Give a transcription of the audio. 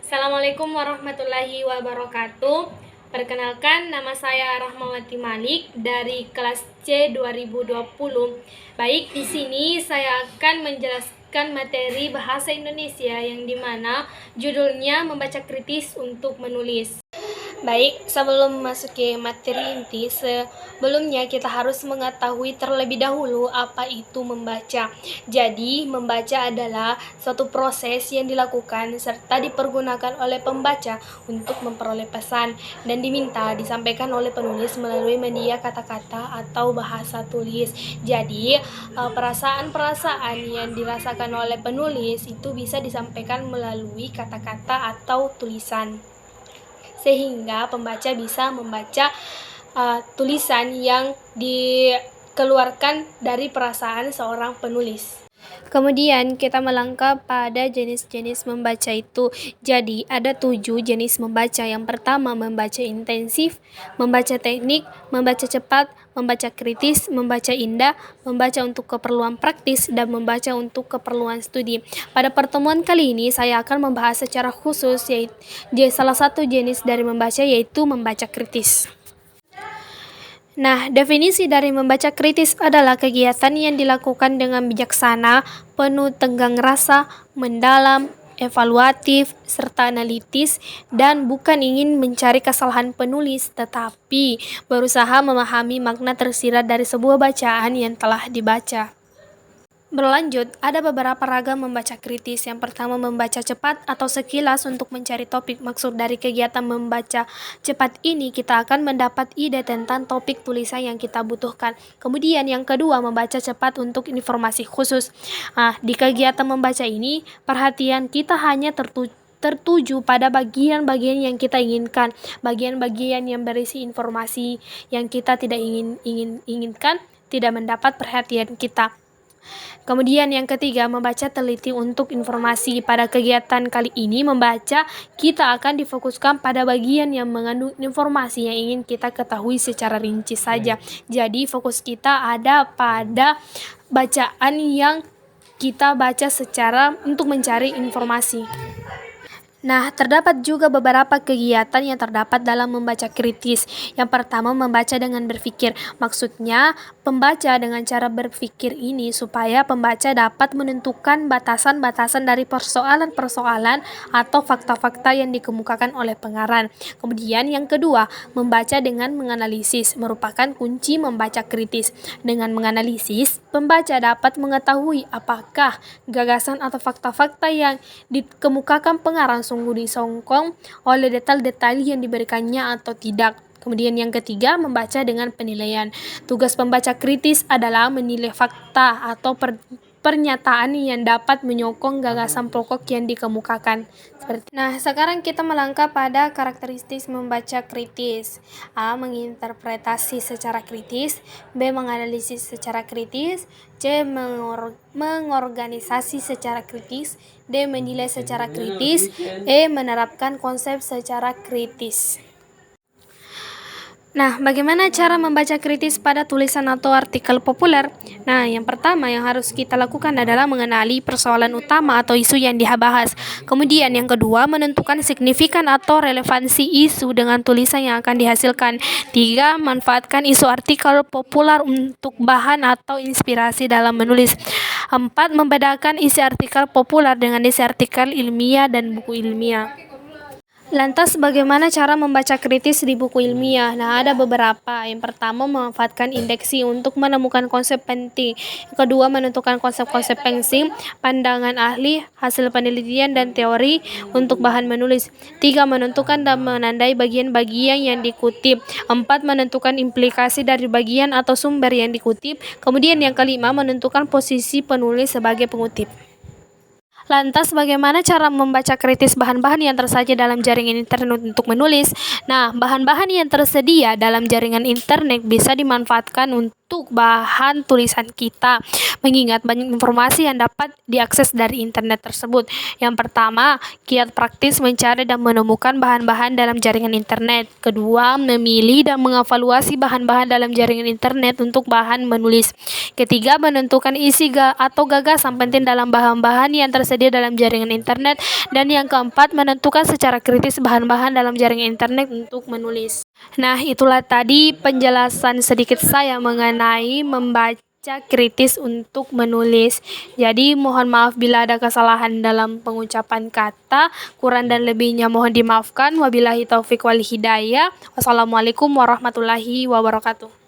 Assalamualaikum warahmatullahi wabarakatuh. Perkenalkan, nama saya Rahmawati Malik dari kelas C 2020. Baik, di sini saya akan menjelaskan materi bahasa Indonesia yang dimana judulnya membaca kritis untuk menulis. Baik, sebelum memasuki materi inti, sebelumnya kita harus mengetahui terlebih dahulu apa itu membaca. Jadi, membaca adalah suatu proses yang dilakukan serta dipergunakan oleh pembaca untuk memperoleh pesan dan diminta disampaikan oleh penulis melalui media kata-kata atau bahasa tulis. Jadi, perasaan-perasaan yang dirasakan oleh penulis itu bisa disampaikan melalui kata-kata atau tulisan, sehingga pembaca bisa membaca tulisan yang dikeluarkan dari perasaan seorang penulis. Kemudian kita melangkah pada jenis-jenis membaca itu. Jadi ada 7 jenis membaca. Yang pertama, membaca intensif, membaca teknik, membaca cepat, membaca kritis, membaca indah, membaca untuk keperluan praktis, dan membaca untuk keperluan studi. Pada pertemuan kali ini saya akan membahas secara khusus yaitu salah satu jenis dari membaca, yaitu membaca kritis. Nah, definisi dari membaca kritis adalah kegiatan yang dilakukan dengan bijaksana, penuh tenggang rasa, mendalam, evaluatif, serta analitis, dan bukan ingin mencari kesalahan penulis, tetapi berusaha memahami makna tersirat dari sebuah bacaan yang telah dibaca. Berlanjut, ada beberapa ragam membaca kritis. Yang pertama, membaca cepat atau sekilas untuk mencari topik. Maksud dari kegiatan membaca cepat ini, kita akan mendapat ide tentang topik tulisan yang kita butuhkan. Kemudian yang kedua, membaca cepat untuk informasi khusus. Di kegiatan membaca ini, perhatian kita hanya tertuju pada bagian-bagian yang kita inginkan, bagian-bagian yang berisi informasi yang kita tidak inginkan tidak mendapat perhatian kita. Kemudian yang ketiga, membaca teliti untuk informasi. Pada kegiatan kali ini membaca, kita akan difokuskan pada bagian yang mengandung informasi yang ingin kita ketahui secara rinci saja. Jadi fokus kita ada pada bacaan yang kita baca secara untuk mencari informasi. Nah, terdapat juga beberapa kegiatan yang terdapat dalam membaca kritis. Yang pertama, membaca dengan berpikir. Maksudnya, pembaca dengan cara berpikir ini supaya pembaca dapat menentukan batasan-batasan dari persoalan-persoalan atau fakta-fakta yang dikemukakan oleh pengarang. Kemudian yang kedua, membaca dengan menganalisis merupakan kunci membaca kritis. Dengan menganalisis, pembaca dapat mengetahui apakah gagasan atau fakta-fakta yang dikemukakan pengarang sungguh disokong oleh detail-detail yang diberikannya atau tidak. Kemudian yang ketiga, membaca dengan penilaian. Tugas pembaca kritis adalah menilai fakta atau pernyataan yang dapat menyokong gagasan pokok yang dikemukakan. Nah, sekarang kita melangkah pada karakteristik membaca kritis. A. Menginterpretasi secara kritis. B. Menganalisis secara kritis. C. Mengorganisasi secara kritis. D. Menilai secara kritis. E. Menerapkan konsep secara kritis. Nah, bagaimana cara membaca kritis pada tulisan atau artikel populer? Nah, yang pertama yang harus kita lakukan adalah mengenali persoalan utama atau isu yang dibahas. Kemudian yang kedua, menentukan signifikan atau relevansi isu dengan tulisan yang akan dihasilkan. 3. Manfaatkan isu artikel populer untuk bahan atau inspirasi dalam menulis. 4. Membedakan isi artikel populer dengan isi artikel ilmiah dan buku ilmiah. Lantas bagaimana cara membaca kritis di buku ilmiah? Nah, ada beberapa. Yang pertama, memanfaatkan indeksi untuk menemukan konsep penting. Yang kedua, menentukan konsep-konsep penting, pandangan ahli, hasil penelitian dan teori untuk bahan menulis. 3. Menentukan dan menandai bagian-bagian yang dikutip. 4. Menentukan implikasi dari bagian atau sumber yang dikutip. Kemudian yang kelima, menentukan posisi penulis sebagai pengutip. Lantas bagaimana cara membaca kritis bahan-bahan yang tersaji dalam jaringan internet untuk menulis? Nah, bahan-bahan yang tersedia dalam jaringan internet bisa dimanfaatkan untuk bahan tulisan kita, mengingat banyak informasi yang dapat diakses dari internet tersebut. Yang pertama, kiat praktis mencari dan menemukan bahan-bahan dalam jaringan internet. Kedua, memilih dan mengevaluasi bahan-bahan dalam jaringan internet untuk bahan menulis. Ketiga, menentukan isi atau gagasan penting dalam bahan-bahan yang tersedia tersedia dalam jaringan internet. Dan yang keempat, menentukan secara kritis bahan-bahan dalam jaringan internet untuk menulis. Nah, itulah tadi penjelasan sedikit saya mengenai membaca kritis untuk menulis. Jadi, mohon maaf bila ada kesalahan dalam pengucapan kata, kurang dan lebihnya mohon dimaafkan. Wabillahi taufik wal hidayah. Wassalamualaikum warahmatullahi wabarakatuh.